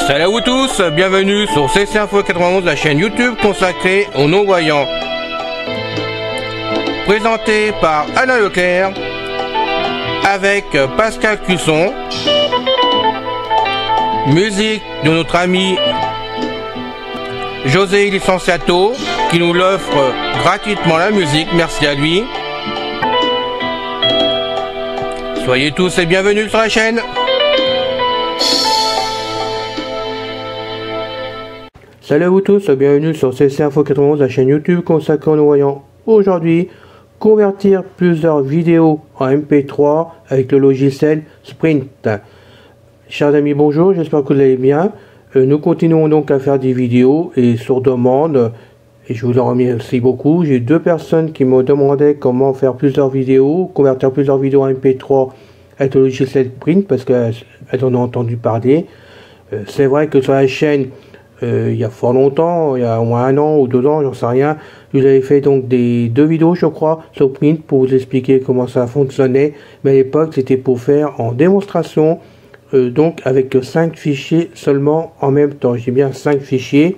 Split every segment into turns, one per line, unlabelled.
Salut à vous tous, bienvenue sur CC Info 91, la chaîne YouTube consacrée aux non-voyants. Présenté par Alain Leclerc, avec Pascal Cusson, musique de notre ami José Licenciato, qui nous l'offre gratuitement la musique, merci à lui. Soyez tous et bienvenus sur la chaîne. Salut à vous tous, bienvenue sur CC Info 91, la chaîne YouTube consacrée aux non-voyants. Aujourd'hui, convertir plusieurs vidéos en MP3 avec le logiciel Sprint. Chers amis, bonjour, j'espère que vous allez bien. Nous continuons donc à faire des vidéos et sur demande, et je vous en remercie beaucoup. J'ai deux personnes qui me demandaient comment faire plusieurs vidéos, convertir plusieurs vidéos en MP3 avec le logiciel Sprint parce qu'elles en ont entendu parler. C'est vrai que sur la chaîne, il y a fort longtemps, il y a au moins 1 an ou 2 ans, j'en sais rien, je vous avais fait donc deux vidéos je crois sur Sprint pour vous expliquer comment ça fonctionnait, mais à l'époque c'était pour faire en démonstration, donc avec 5 fichiers seulement en même temps. J'ai bien 5 fichiers,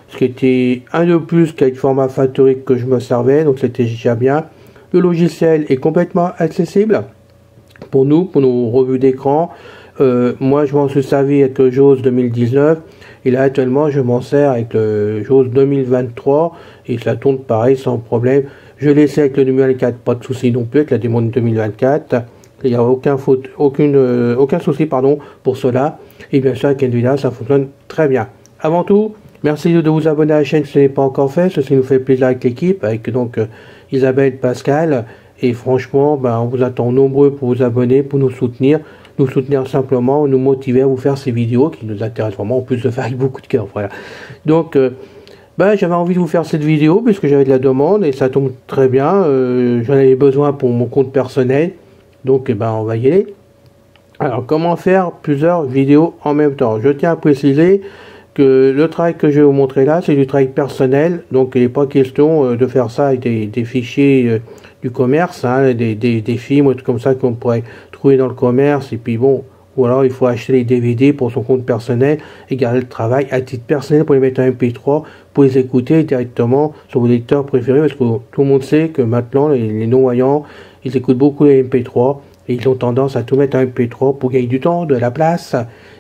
ce qui était un de plus qu'avec format factory que je me servais, donc c'était déjà bien. Le logiciel est complètement accessible pour nous, pour nos revues d'écran. Moi je m'en suis servi avec le JAWS 2019 et là actuellement je m'en sers avec le JAWS 2023 et ça tourne pareil sans problème. Je l'ai laissé avec le 2024, pas de souci non plus avec la démo 2024, il n'y a aucun souci pour cela, et bien sûr avec NVIDIA ça fonctionne très bien. Avant tout, merci de vous abonner à la chaîne si ce n'est pas encore fait, ceci nous fait plaisir avec l'équipe, avec donc Isabelle, Pascal, et franchement on vous attend nombreux pour vous abonner, pour nous soutenir simplement, nous motiver à vous faire ces vidéos qui nous intéressent vraiment, en plus de faire avec beaucoup de cœur. Voilà. Donc, j'avais envie de vous faire cette vidéo puisque j'avais de la demande et ça tombe très bien. J'en avais besoin pour mon compte personnel. Donc, on va y aller. Alors, comment faire plusieurs vidéos en même temps? Je tiens à préciser que le travail que je vais vous montrer là, c'est du travail personnel. Donc, il n'est pas question de faire ça avec des fichiers du commerce, hein, des films, tout comme ça qu'on pourrait trouver dans le commerce, et puis bon, ou alors il faut acheter les DVD pour son compte personnel et garder le travail à titre personnel pour les mettre en MP3, pour les écouter directement sur vos lecteurs préférés, parce que tout le monde sait que maintenant les non-voyants, ils écoutent beaucoup les MP3 et ils ont tendance à tout mettre en MP3 pour gagner du temps, de la place,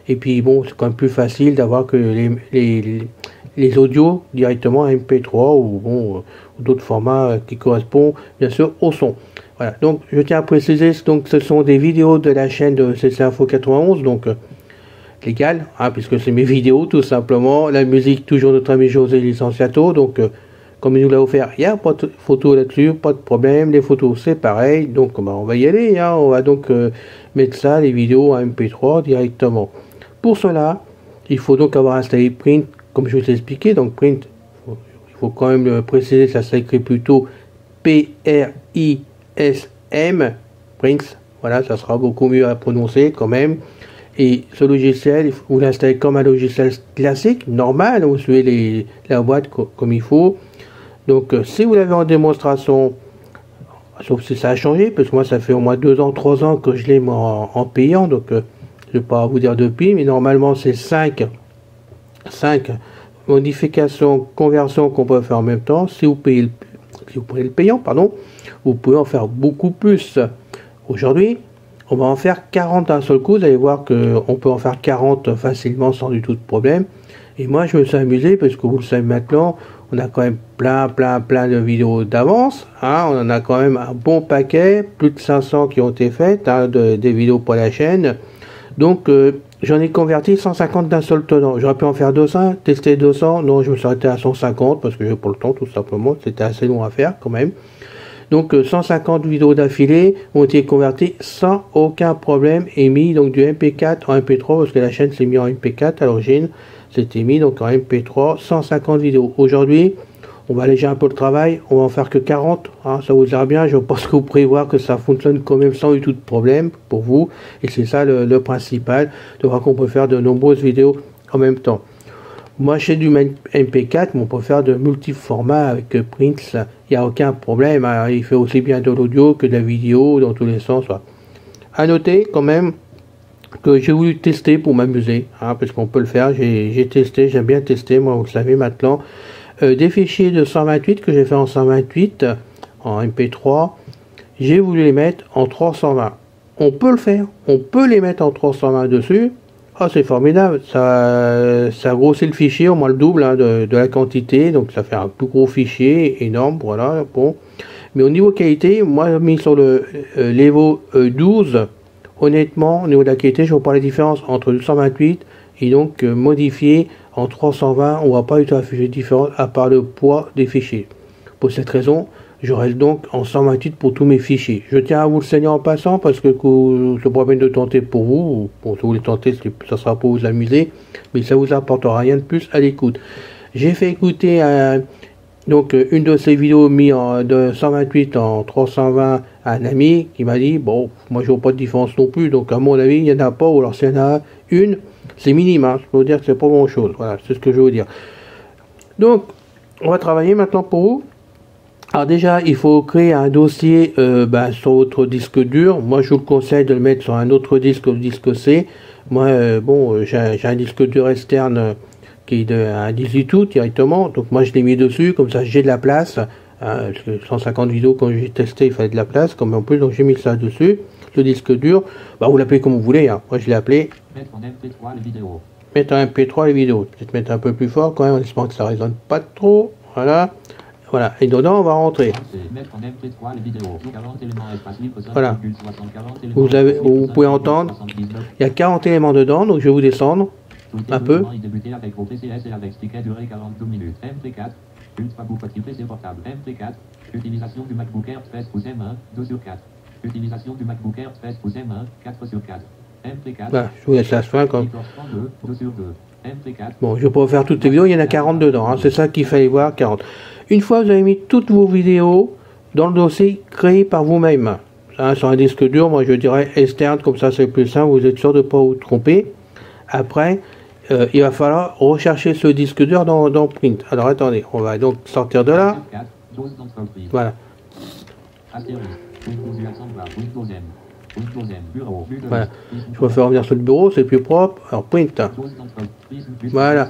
et puis bon, c'est quand même plus facile d'avoir que les audios directement en MP3 ou bon, d'autres formats qui correspondent bien sûr au son. Voilà, donc je tiens à préciser, donc ce sont des vidéos de la chaîne de CC Info 91, donc légales, hein, puisque c'est mes vidéos tout simplement. La musique toujours notre ami José Licenciato, donc comme il nous l'a offert, il n'y a pas de photos là-dessus, pas de problème, les photos c'est pareil, donc on va y aller, hein, on va donc mettre ça, les vidéos en MP3 directement. Pour cela, il faut donc avoir installé Print, comme je vous ai expliqué, donc Print, il faut quand même préciser, ça s'écrit plutôt P-R-I-S-M, Prince, voilà, ça sera beaucoup mieux à prononcer quand même. Et ce logiciel, vous l'installez comme un logiciel classique, normal, vous suivez la boîte comme il faut. Donc si vous l'avez en démonstration, sauf si ça a changé, parce que moi ça fait au moins 2 ans, 3 ans que je l'ai en payant, donc je ne vais pas vous dire depuis, mais normalement c'est 5 modifications, conversions qu'on peut faire en même temps. Si vous prenez le payant, pardon, vous pouvez en faire beaucoup plus. Aujourd'hui, on va en faire 40 d'un seul coup. Vous allez voir qu'on peut en faire 40 facilement sans du tout de problème. Et moi, je me suis amusé parce que vous le savez maintenant, on a quand même plein de vidéos d'avance. Hein, on en a quand même un bon paquet, plus de 500 qui ont été faites, hein, des vidéos pour la chaîne. Donc, j'en ai converti 150 d'un seul tenant. J'aurais pu en faire 200, tester 200. Non, je me suis arrêté à 150 parce que j'ai pas le temps, tout simplement. C'était assez long à faire quand même. Donc 150 vidéos d'affilée ont été converties sans aucun problème et mis donc du MP4 en MP3 parce que la chaîne s'est mise en MP4 à l'origine. C'était mis donc en MP3 150 vidéos. Aujourd'hui, on va alléger un peu le travail, on va en faire que 40, hein, ça vous ira bien, je pense que vous pourrez voir que ça fonctionne quand même sans du tout de problème pour vous, et c'est ça le principal, de voir qu'on peut faire de nombreuses vidéos en même temps. Moi j'ai du MP4, mais on peut faire de multiples formats avec Prince, il n'y a aucun problème, hein, il fait aussi bien de l'audio que de la vidéo, dans tous les sens. Voilà. À noter quand même que j'ai voulu tester pour m'amuser, hein, parce qu'on peut le faire, j'ai testé, j'aime bien tester, moi vous le savez maintenant, des fichiers de 128 que j'ai fait en 128, en MP3, j'ai voulu les mettre en 320. On peut le faire, on peut les mettre en 320 dessus. Ah, c'est formidable, ça grossit le fichier au moins le double, hein, de la quantité, donc ça fait un plus gros fichier, énorme, voilà, bon. Mais au niveau qualité, moi j'ai mis sur le l'Evo 12, honnêtement, au niveau de la qualité, je vois pas la différence entre le 128 et donc modifié en 320, on voit pas du tout un fichier différent à part le poids des fichiers. Pour cette raison, je reste donc en 128 pour tous mes fichiers. Je tiens à vous le signaler en passant parce que c'est pas peine de tenter pour vous. Bon, si vous voulez tenter, ça sera pour vous amuser, mais ça vous apportera rien de plus à l'écoute. J'ai fait écouter donc une de ces vidéos mis de 128 en 320 à un ami qui m'a dit bon, moi je vois pas de différence non plus, donc à mon avis il y en a pas, ou alors s'il y en a une, c'est minime, hein. Je peux vous dire que c'est pas grand chose. Voilà, c'est ce que je veux vous dire. Donc on va travailler maintenant pour vous. Alors déjà, il faut créer un dossier sur votre disque dur. Moi, je vous conseille de le mettre sur un autre disque, le disque C. Moi, j'ai un disque dur externe qui est un 18 août directement. Donc moi, je l'ai mis dessus, comme ça, j'ai de la place. Parce que 150 vidéos, quand j'ai testé, il fallait de la place. Comme en plus, donc j'ai mis ça dessus. Le disque dur, vous l'appelez comme vous voulez. Hein. Moi, je l'ai appelé. Mettre en MP3 les vidéos. Mettre en MP3 les vidéos. Peut-être mettre un peu plus fort quand même, en espérant que ça résonne pas trop. Voilà. Voilà, et dedans on va rentrer. Voilà. Vous pouvez entendre, il y a 40 éléments dedans, donc je vais vous descendre un peu. Utilisation du MacBook Air 13 pouces M1, 2 sur 4. Utilisation du MacBook Air 13 pouces M1, 4 sur 4. Voilà, je vous laisse la fin quand même. Bon, je vais pas faire toutes les vidéos, il y en a 40 dedans, hein, c'est ça qu'il fallait voir, 40. Une fois que vous avez mis toutes vos vidéos dans le dossier créé par vous-même, hein, sur un disque dur, moi je dirais externe, comme ça c'est plus simple, vous êtes sûr de ne pas vous tromper. Après, il va falloir rechercher ce disque dur dans Print. Alors attendez, on va donc sortir de là. Voilà. Voilà. Je préfère revenir sur le bureau, c'est plus propre. Alors Print. Voilà.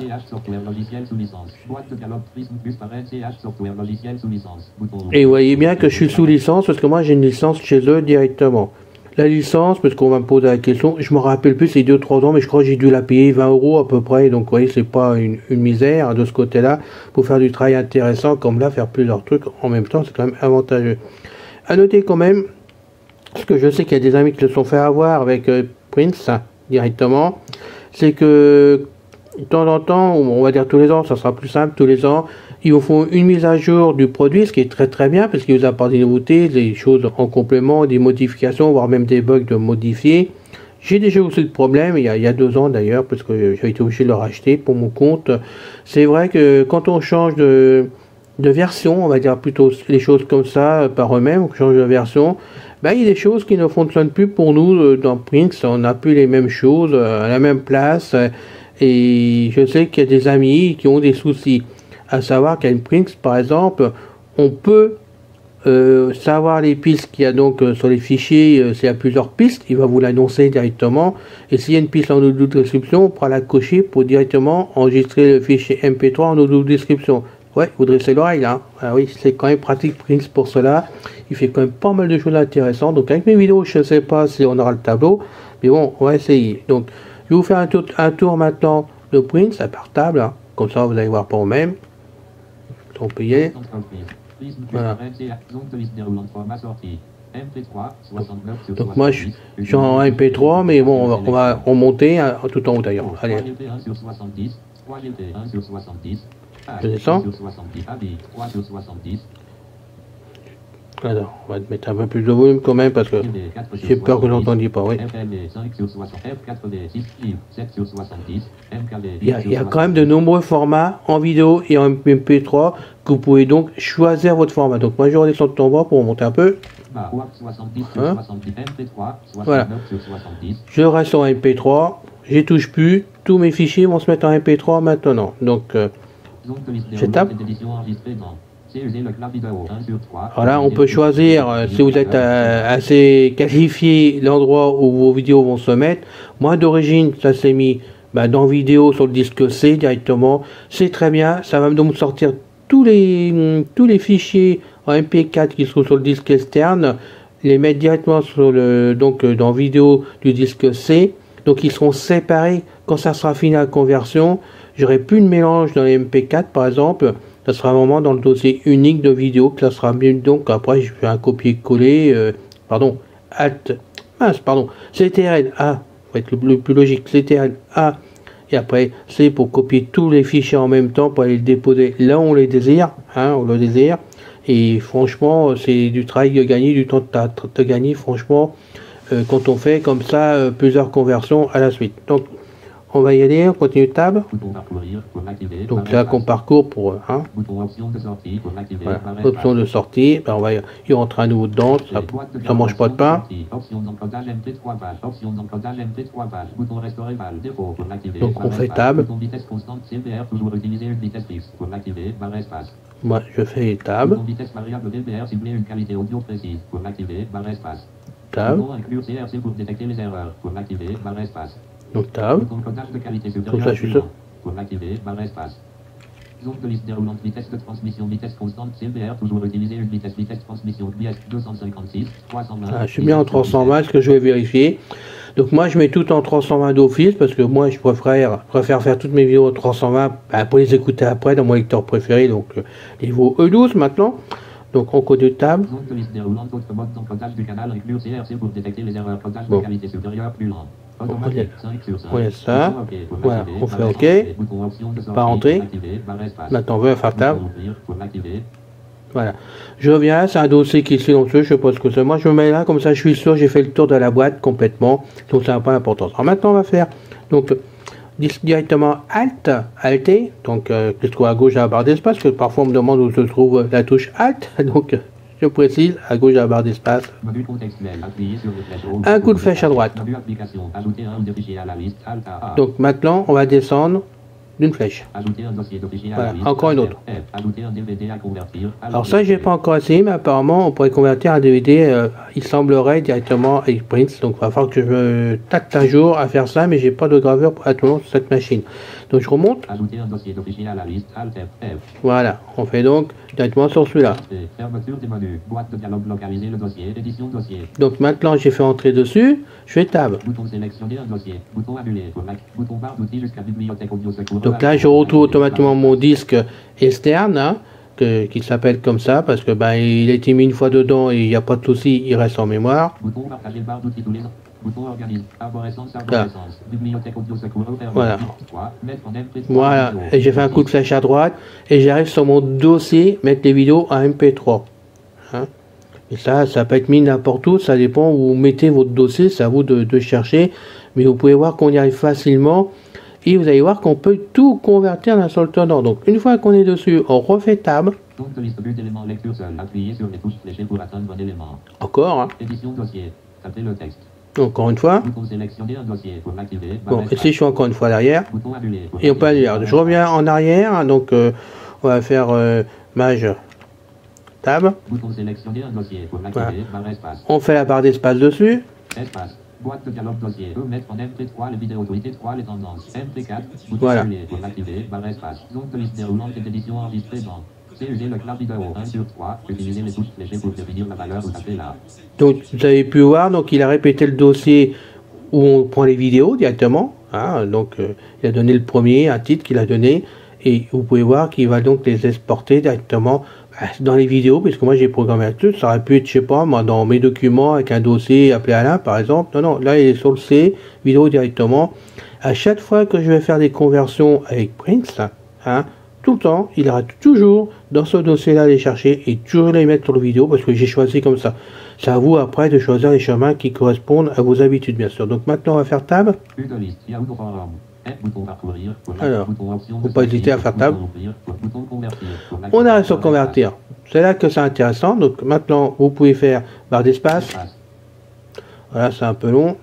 Et vous voyez bien que je suis sous licence parce que moi j'ai une licence chez eux directement. La licence, parce qu'on va me poser la question, je me rappelle plus, c'est 2-3 ans, mais je crois que j'ai dû la payer 20 € à peu près. Donc vous voyez, c'est pas une misère de ce côté-là. Pour faire du travail intéressant comme là, faire plusieurs trucs en même temps, c'est quand même avantageux. À noter quand même, parce que je sais qu'il y a des amis qui se sont fait avoir avec Prince directement, c'est que de temps en temps, on va dire tous les ans, ça sera plus simple, tous les ans, ils vous font une mise à jour du produit, ce qui est très très bien, parce qu'ils vous apportent des nouveautés, des choses en complément, des modifications, voire même des bugs de modifier. J'ai déjà aussi de problème, il y a 2 ans d'ailleurs, parce que j'ai été obligé de le racheter pour mon compte. C'est vrai que quand on change de version, on va dire plutôt les choses comme ça, par eux-mêmes, on change de version, il y a des choses qui ne fonctionnent plus pour nous dans Prince, on n'a plus les mêmes choses à la même place, et je sais qu'il y a des amis qui ont des soucis. À savoir qu'à une Prince, par exemple, on peut savoir les pistes qu'il y a donc sur les fichiers, s'il y a plusieurs pistes, il va vous l'annoncer directement, et s'il y a une piste en audio description, on pourra la cocher pour directement enregistrer le fichier MP3 en audio description. Ouais, vous dressez l'oreille là. Ah oui, c'est quand même pratique Prince pour cela. Il fait quand même pas mal de choses intéressantes. Donc avec mes vidéos, je ne sais pas si on aura le tableau, mais bon, on va essayer. Donc je vais vous faire un tour maintenant de Prince à portable, hein. Comme ça vous allez voir par vous-même. On peut y aller. Voilà. Donc moi je suis en MP3, mais bon, on va remonter tout en haut d'ailleurs. Allez. Je descends. Alors, on va mettre un peu plus de volume quand même parce que j'ai peur que vous n'entendiez pas. Oui. Il y a quand même de nombreux formats en vidéo et en MP3 que vous pouvez donc choisir votre format. Donc moi je redescends en bas pour monter un peu. Hein? Voilà. Je reste en MP3, j'y touche plus, tous mes fichiers vont se mettre en MP3 maintenant. Donc je tape. Voilà, on peut choisir si vous êtes assez qualifié l'endroit où vos vidéos vont se mettre. Moi d'origine ça s'est mis dans vidéo sur le disque C directement. C'est très bien, ça va me sortir tous les fichiers en MP4 qui sont sur le disque externe, les mettre directement sur dans vidéo du disque C. Donc ils seront séparés quand ça sera fini la conversion. J'aurai plus de mélange dans les MP4 par exemple. Ça sera vraiment dans le dossier unique de vidéo que ça sera mieux. Donc après je fais un copier-coller, CTRL A, pour être le plus logique, CTRL A, et après c'est pour copier tous les fichiers en même temps pour aller les déposer là où on les désire, on le désire. Et franchement c'est du travail gagné, du temps de gagner franchement quand on fait comme ça plusieurs conversions à la suite. Donc on va y aller, on continue tab. Donc là qu'on parcourt pour option de sortie. On va y rentrer à nouveau dedans, ça mange pas de pain. Donc on fait tab. Moi je fais tab. Tab. Donc tab. Comme ça je suis sûr.
Pour l'activer, barre espace. Zone de liste déroulante, vitesse de transmission, vitesse constante, CBR, toujours utiliser une vitesse transmission, BS 256, 320.
Je suis bien en 320, ce que je vais vérifier. Donc moi je mets tout en 320 d'office parce que moi je préfère faire toutes mes vidéos en 320 pour les écouter après dans mon lecteur préféré, donc niveau E12 maintenant. Donc on code tab.
Zone de liste déroulante, autre mode d'encodage du canal, inclure CRC pour détecter les erreurs, codage de qualité supérieure plus lent.
Voilà ça. Voilà, on fait OK. Pas rentrer. Maintenant on veut faire tab. Voilà. Je reviens là, c'est un dossier qui est silencieux, je sais pas ce que c'est. Moi je me mets là, comme ça je suis sûr, j'ai fait le tour de la boîte complètement. Donc ça n'a pas d'importance. Alors maintenant on va faire donc directement Alt, Alter, donc je trouve à gauche à la barre d'espace, parce que parfois on me demande où se trouve la touche Alt, donc je précise, à gauche à la barre d'espace. Un coup de flèche à droite. Donc maintenant on va descendre d'une flèche. Voilà, encore une autre. Alors ça j'ai pas encore essayé, mais apparemment on pourrait convertir un DVD, il semblerait directement avec Prince, donc il va falloir que je me tâte un jour à faire ça, mais j'ai pas de graveur pour attendre sur cette machine. Donc je remonte. Voilà, on fait donc directement sur celui-là. Donc maintenant j'ai fait entrer dessus, je fais tab. Donc là je retrouve automatiquement mon disque externe qui s'appelle comme ça parce que il a été mis une fois dedans et il n'y a pas de souci, il reste en mémoire. Voilà. Voilà. Et j'ai fait un coup de flèche à droite et j'arrive sur mon dossier mettre les vidéos en MP3. Et ça peut être mis n'importe où, ça dépend où vous mettez votre dossier, c'est à vous de chercher, mais vous pouvez voir qu'on y arrive facilement. Et vous allez voir qu'on peut tout convertir d'un seul tenant. Donc une fois qu'on est dessus, on refait tab. Encore. Encore une fois. Bon, ici je suis encore une fois derrière. Et on peut aller derrière. Je reviens en arrière. Donc on va faire mage tab. Voilà. On fait la barre d'espace dessus.
Boîte de dialogue dossier. Mettre en MP3 les vidéos autorité 3 les tendances. MP4.
Voilà.
Pour l'activer, barre espace. Zone de liste déroulante et d'édition enregistrée dans. CUG le clap vidéo 1 sur 3. Utilisez les touches fléchées pour définir la valeur ou taper là.
Donc vous avez pu voir, donc il a répété le dossier où on prend les vidéos directement. Donc il a donné le premier, un titre qu'il a donné. Et vous pouvez voir qu'il va donc les exporter directement dans les vidéos, puisque moi j'ai programmé là-dessus. Ça aurait pu être, je sais pas, moi dans mes documents avec un dossier appelé Alain par exemple. Non, là il est sur le C, vidéo directement. À chaque fois que je vais faire des conversions avec Prince, tout le temps, il ira toujours dans ce dossier-là les chercher et toujours les mettre sur le vidéo parce que j'ai choisi comme ça. C'est à vous après de choisir les chemins qui correspondent à vos habitudes, bien sûr. Donc maintenant, on va faire table. Alors, il ne faut pas hésiter à faire table. On arrive sur convertir. C'est là que c'est intéressant. Donc maintenant, vous pouvez faire barre d'espace. Voilà, c'est un peu long.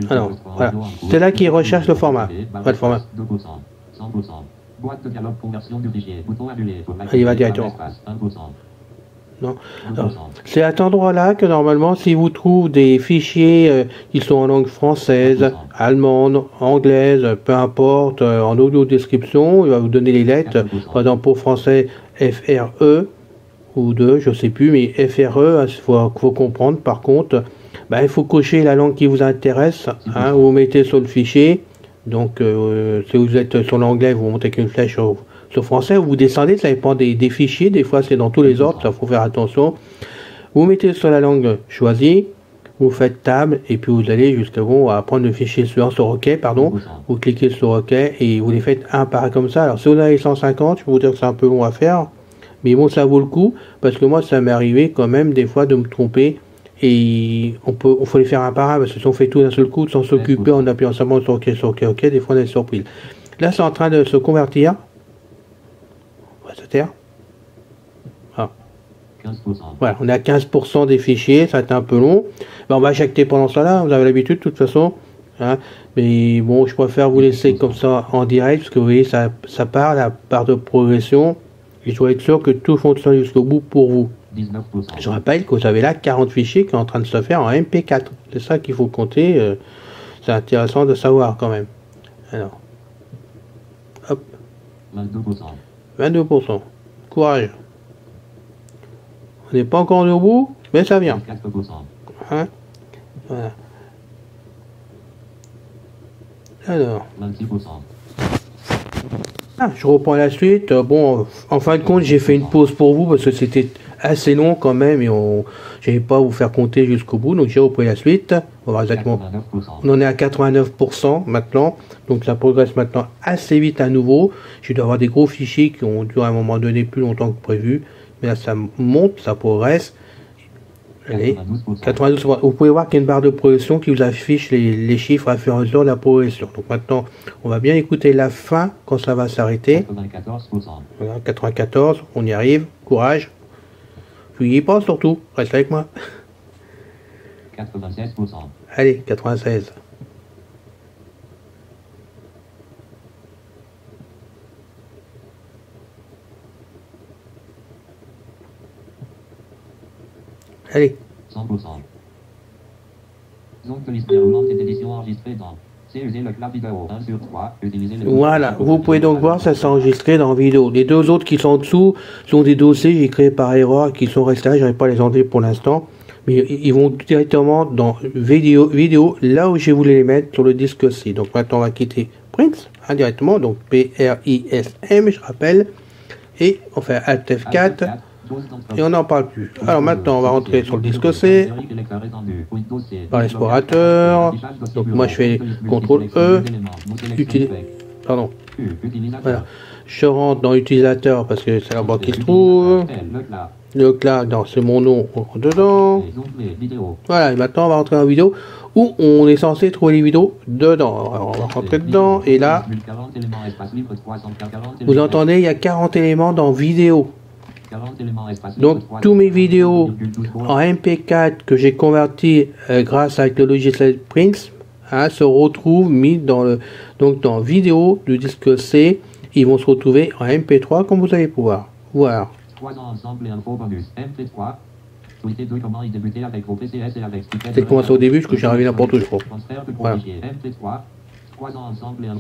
Alors, voilà. C'est là qu'il recherche le format. Pas le format. Il va directement. Non. C'est à cet endroit-là que normalement, si vous trouvez des fichiers qui sont en langue française, allemande, anglaise, peu importe, en audio description, il va vous donner les lettres. Par exemple, pour français, FRE ou 2, je sais plus, mais FRE, il faut comprendre. Par contre, il faut cocher la langue qui vous intéresse. Hein, vous mettez sur le fichier. Donc, si vous êtes sur l'anglais, vous montez avec une flèche sur français, vous descendez, ça dépend des fichiers, des fois c'est dans tous les ordres, ça faut faire attention. Vous mettez sur la langue choisie, vous faites table, et puis vous allez jusqu'à vous à prendre le fichier suivant sur OK, pardon, vous cliquez sur OK, et vous les faites un par un comme ça. Alors si vous avez 150, je peux vous dire que c'est un peu long à faire, mais bon, ça vaut le coup, parce que moi, ça m'est arrivé quand même des fois de me tromper, et on faut les faire un par un, parce que si on fait tout d'un seul coup, sans s'occuper, en appuyant seulement sur OK, des fois on est surpris. Là, c'est en train de se convertir. Se taire. Ah. 15%. Voilà, on est à 15% des fichiers, ça va être un peu long. On va jacter pendant ça là, vous avez l'habitude de toute façon. Hein. Mais bon, je préfère vous laisser comme ça en direct, parce que vous voyez, ça part, la part de progression. Et je dois être sûr que tout fonctionne jusqu'au bout pour vous. 19%. Je rappelle que vous avez là 40 fichiers qui sont en train de se faire en MP4. C'est ça qu'il faut compter. C'est intéressant de savoir quand même. Alors. Hop. 22%. 22%. Courage. On n'est pas encore au bout, mais ça vient. Hein, voilà. Alors. 26%. Je reprends la suite. Bon, en fin de compte, j'ai fait une pause pour vous parce que c'était assez long quand même et je n'allais pas vous faire compter jusqu'au bout. Donc j'ai repris la suite. On va voir exactement. 89%. On en est à 89% maintenant. Donc ça progresse maintenant assez vite à nouveau. Je dois avoir des gros fichiers qui ont duré à un moment donné plus longtemps que prévu. Mais là ça monte, ça progresse. Allez, 92%. Vous pouvez voir qu'il y a une barre de progression qui vous affiche les chiffres à fur et à mesure de la progression. Donc maintenant, on va bien écouter la fin quand ça va s'arrêter. 94%. Voilà, 94, on y arrive. Courage. Fuyez pas surtout, reste avec moi. 96%. Allez, 96. Allez. 100%. Donc, liste déroulante et édition enregistrée dans CEG le clap vidéo 1 sur 3. Voilà, vous pouvez donc voir, ça s'est enregistré dans vidéo. Les deux autres qui sont en dessous sont des dossiers que j'ai créés par erreur qui sont restés là, je n'arrive pas à les enlever pour l'instant. Mais ils vont directement dans vidéo, là où j'ai voulu les mettre sur le disque C. Donc maintenant, on va quitter Prince indirectement, donc PRISM, je rappelle. Et on fait Alt F4. Et on n'en parle plus. Alors maintenant, on va rentrer sur le disque C, par l'explorateur. Donc moi, je fais CTRL E, pardon. Voilà. Je rentre dans l'utilisateur parce que c'est là-bas qui se trouve. Le clac, c'est mon nom, on rentre dedans. Voilà, et maintenant, on va rentrer en vidéo où on est censé trouver les vidéos dedans. Alors, on va rentrer dedans, et là, vous entendez, il y a 40 éléments dans vidéo. Donc tous mes vidéos en MP4 que j'ai converti grâce avec le logiciel Prince se retrouvent mis dans dans vidéo du disque C. Ils vont se retrouver en MP3 comme vous allez pouvoir voir. 3 ans ensemble et info bonus MP3. C'est commencé au début parce que j'ai arrivé n'importe où je crois. Voilà.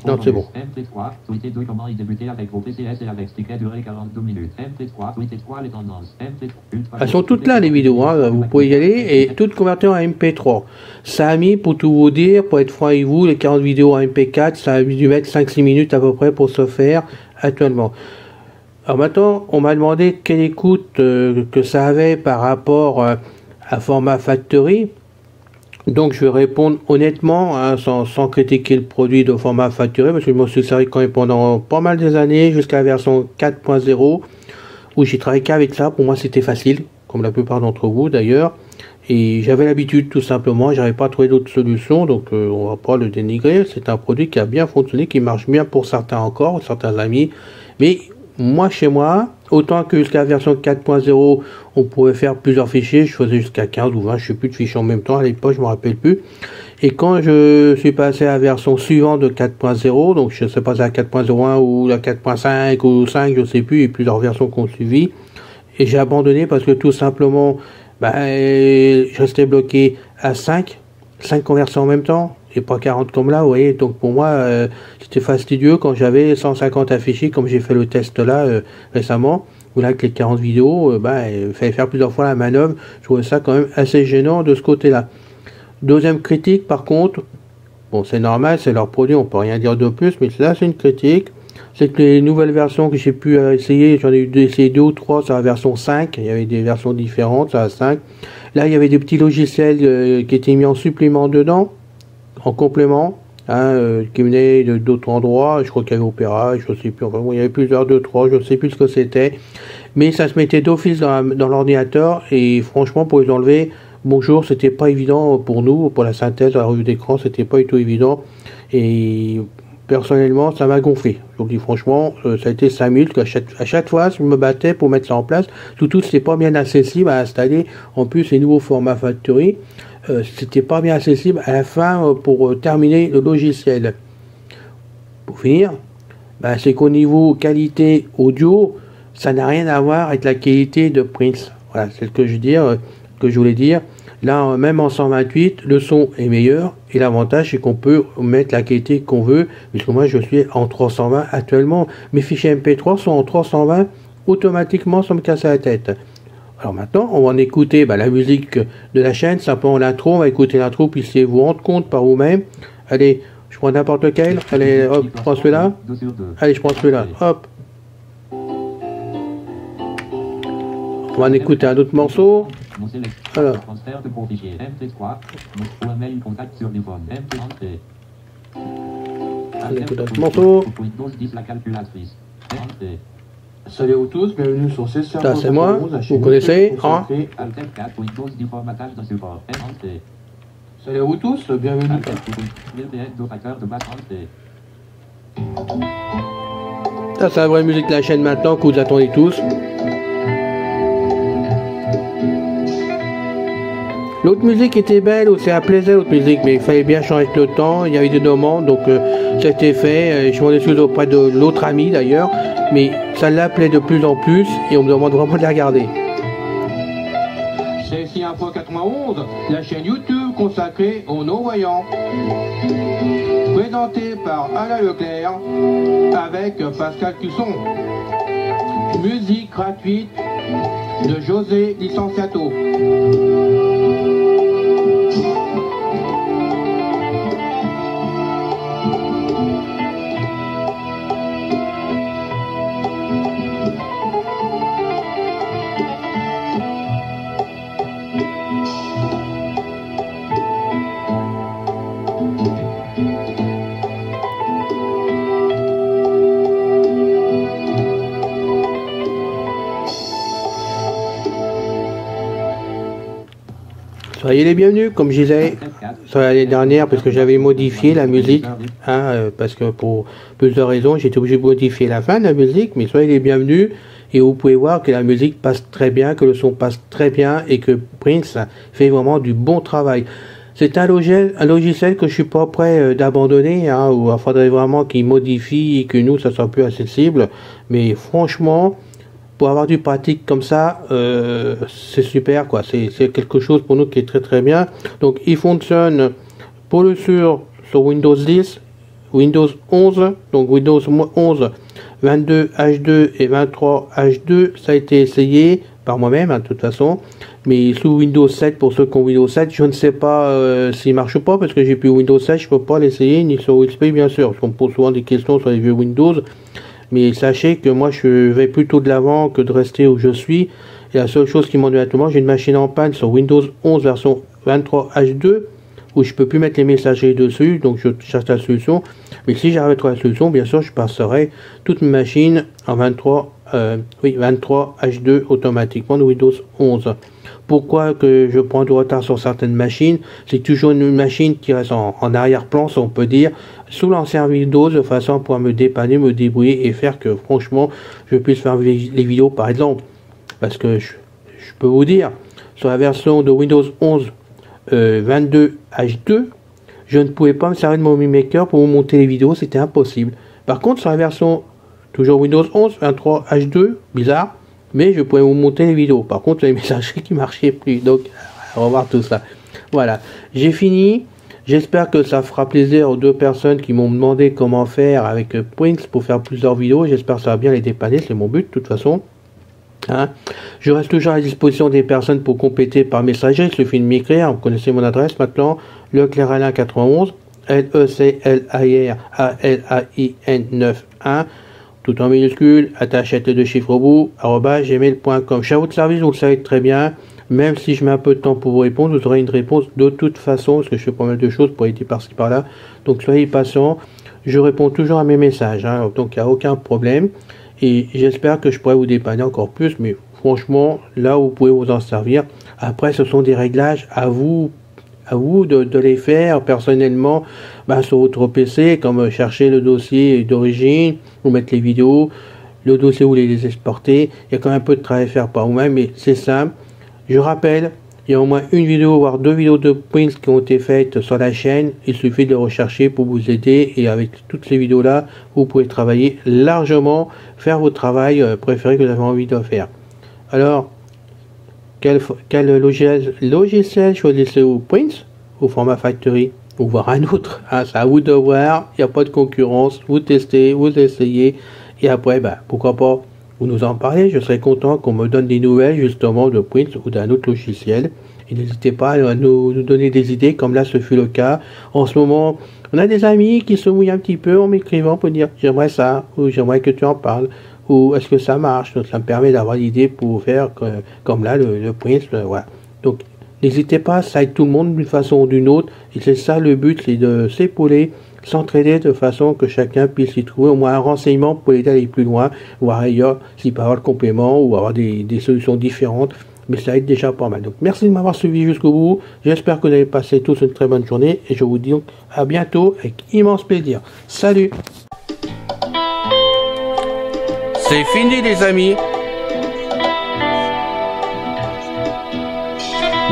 Non, c'est bon. MP3, tweetez 2 comment y débuter avec vos PCS et avec sticker durée 42 minutes. MP3, tweetez 3 les tendances. MP3, elles sont toutes là les vidéos, hein. Vous pouvez y aller et toutes converties en MP3. Ça a mis, pour tout vous dire, pour être franc avec vous, les 40 vidéos en MP4, ça a dû mettre 5-6 minutes à peu près pour se faire actuellement. Alors maintenant, on m'a demandé quelle écoute que ça avait par rapport à format factory. Donc je vais répondre honnêtement, hein, sans critiquer le produit de format facturé, parce que je m'en suis servi quand même pendant pas mal des années, jusqu'à la version 4.0, où j'ai travaillé qu'avec ça. Pour moi c'était facile, comme la plupart d'entre vous d'ailleurs. Et j'avais l'habitude tout simplement, j'avais pas trouvé d'autres solutions, donc on va pas le dénigrer. C'est un produit qui a bien fonctionné, qui marche bien pour certains encore, certains amis. Mais moi chez moi, autant que jusqu'à la version 4.0, on pouvait faire plusieurs fichiers, je faisais jusqu'à 15 ou 20, je sais plus de fichiers en même temps, à l'époque je me rappelle plus. Et quand je suis passé à la version suivante de 4.0, donc je sais pas si c'est la 4.01 ou la 4.5 ou 5, je sais plus, il y a plusieurs versions qu'on suivi. Et j'ai abandonné parce que tout simplement, je restais bloqué à 5 conversions en même temps, et pas 40 comme là, vous voyez. Donc pour moi, c'était fastidieux quand j'avais 150 affichés, comme j'ai fait le test là récemment, où là avec les 40 vidéos, il fallait faire plusieurs fois la manœuvre. Je trouvais ça quand même assez gênant de ce côté-là. Deuxième critique par contre, bon c'est normal, c'est leur produit, on peut rien dire de plus, mais là c'est une critique. C'est que les nouvelles versions que j'ai pu essayer, j'en ai essayé 2 ou 3 sur la version 5, il y avait des versions différentes sur la 5. Là, il y avait des petits logiciels qui étaient mis en supplément dedans, en complément, qui venaient d'autres endroits. Je crois qu'il y avait Opera, je sais plus, enfin bon, il y avait plusieurs, 2, 3, je ne sais plus ce que c'était. Mais ça se mettait d'office dans l'ordinateur, et franchement, pour les enlever, bonjour, c'était pas évident pour nous, pour la synthèse, la revue d'écran, c'était pas du tout évident. Et personnellement, ça m'a gonflé. Je vous dis franchement, ça a été 5 minutes. À chaque fois, je me battais pour mettre ça en place. Surtout, c'était pas bien accessible à installer. En plus, les nouveaux formats Factory, c'était pas bien accessible à la fin pour terminer le logiciel. Pour finir, c'est qu'au niveau qualité audio, ça n'a rien à voir avec la qualité de Prince. Voilà, c'est ce que je voulais dire. Là, même en 128, le son est meilleur, et l'avantage c'est qu'on peut mettre la qualité qu'on veut, puisque moi je suis en 320 actuellement. Mes fichiers MP3 sont en 320 automatiquement sans me casser la tête. Alors maintenant, on va en écouter la musique de la chaîne, simplement l'intro, on va écouter l'intro, puis si vous rendre compte par vous-même. Allez, je prends n'importe lequel, allez, hop, je prends celui-là, allez, je prends celui-là, hop. On va en écouter un autre morceau. Alors. On écoute un autre morceau.
Salut à vous tous, bienvenue sur CC.
Ça c'est moi, vous connaissez, hein?
Salut à vous tous, bienvenue.
Ça c'est la vraie musique de la chaîne maintenant que vous attendez tous. L'autre musique était belle, aussi à plaisir l'autre musique, mais il fallait bien changer avec le temps, il y avait des demandes, donc c'était fait. Je m'en excuse auprès de l'autre ami d'ailleurs, mais ça l'appelait de plus en plus et on me demande vraiment de la regarder.
C'est ici Info 91, la chaîne YouTube consacrée aux non-voyants. Présentée par Alain Leclerc avec Pascal Cusson. Musique gratuite de José Licenciato.
Soyez les bienvenus, comme je disais sur l'année dernière, parce que j'avais modifié la musique, parce que pour plusieurs raisons, j'étais obligé de modifier la fin de la musique, mais soyez les bienvenus, et vous pouvez voir que la musique passe très bien, que le son passe très bien, et que Prince fait vraiment du bon travail. C'est un logiciel que je suis pas prêt d'abandonner, où il faudrait vraiment qu'il modifie, et que nous, ça soit plus accessible, mais franchement, pour avoir du pratique comme ça, c'est super quoi. C'est quelque chose pour nous qui est très très bien. Donc il fonctionne pour le sur Windows 10, Windows 11, donc Windows 11, 22 H2 et 23 H2. Ça a été essayé par moi-même de toute façon. Mais sous Windows 7, pour ceux qui ont Windows 7, je ne sais pas s'il marche pas parce que j'ai plus Windows 7, je peux pas l'essayer, ni sur XP bien sûr. Parce qu'on me pose souvent des questions sur les vieux Windows. Mais sachez que moi je vais plutôt de l'avant que de rester où je suis. Et la seule chose qui m'ennuie actuellement, j'ai une machine en panne sur Windows 11 version 23 H2. où je peux plus mettre les messageries dessus, donc je cherche la solution. Mais si j'arrive à trouver la solution, bien sûr, je passerai toutes mes machines en 23 H2 automatiquement de Windows 11. Pourquoi que je prends du retard sur certaines machines? C'est toujours une machine qui reste en arrière-plan, si on peut dire, sous l'ancien Windows, de façon à pouvoir me dépanner, me débrouiller et faire que, franchement, je puisse faire les vidéos, par exemple. Parce que je peux vous dire, sur la version de Windows 11 22 H2, je ne pouvais pas me servir de Movie Maker pour vous monter les vidéos, c'était impossible. Par contre, sur la version toujours Windows 11 23 H2, bizarre, mais je pouvais vous monter les vidéos. Par contre, les messageries qui marchaient plus. Donc, on va voir tout ça. Voilà, j'ai fini. J'espère que ça fera plaisir aux deux personnes qui m'ont demandé comment faire avec Prince pour faire plusieurs vidéos. J'espère que ça va bien les dépanner, c'est mon but de toute façon. Hein. Je reste toujours à la disposition des personnes pour compléter par messagerie. Il suffit de m'écrire. Vous connaissez mon adresse maintenant. Leclerc-Alain 91 LECLIRALAIN 91 tout en minuscule, attachette de chiffres au bout, @gmail.com. Je suis à votre service, vous le savez très bien. Même si je mets un peu de temps pour vous répondre, vous aurez une réponse de toute façon, parce que je fais pas mal de choses pour aider par-ci par-là. Donc soyez patients, je réponds toujours à mes messages, hein, donc il n'y a aucun problème. Et j'espère que je pourrai vous dépanner encore plus, mais franchement, là où vous pouvez vous en servir. Après, ce sont des réglages à vous de les faire personnellement sur votre PC, comme chercher le dossier d'origine, ou mettre les vidéos, le dossier où les exporter. Il y a quand même un peu de travail à faire par vous-même, mais c'est simple. Je rappelle, il y a au moins une vidéo, voire deux vidéos de Prince qui ont été faites sur la chaîne. Il suffit de les rechercher pour vous aider, et avec toutes ces vidéos-là, vous pouvez travailler largement, faire votre travail préféré que vous avez envie de faire. Alors, quel logiciel choisissez-vous, Prince ou Format Factory ou voir un autre? C'est à vous de voir, il n'y a pas de concurrence, vous testez, vous essayez, et après, pourquoi pas vous nous en parlez. Je serais content qu'on me donne des nouvelles justement de Prince ou d'un autre logiciel. Et n'hésitez pas à nous donner des idées, comme là ce fut le cas. En ce moment, on a des amis qui se mouillent un petit peu en m'écrivant pour dire j'aimerais ça, ou j'aimerais que tu en parles, ou est-ce que ça marche. Donc ça me permet d'avoir l'idée pour faire comme là le Prince. Voilà. Donc n'hésitez pas, ça aide tout le monde d'une façon ou d'une autre. Et c'est ça le but, c'est de s'épauler, s'entraider de façon que chacun puisse y trouver au moins un renseignement pour l'aider à aller plus loin, voir ailleurs s'il peut avoir le complément ou avoir des solutions différentes. Mais ça aide déjà pas mal. Donc merci de m'avoir suivi jusqu'au bout. J'espère que vous avez passé tous une très bonne journée et je vous dis donc à bientôt avec immense plaisir. Salut! C'est fini les amis.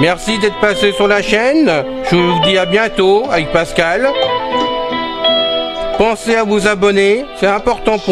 Merci d'être passé sur la chaîne. Je vous dis à bientôt avec Pascal. Pensez à vous abonner, c'est important pour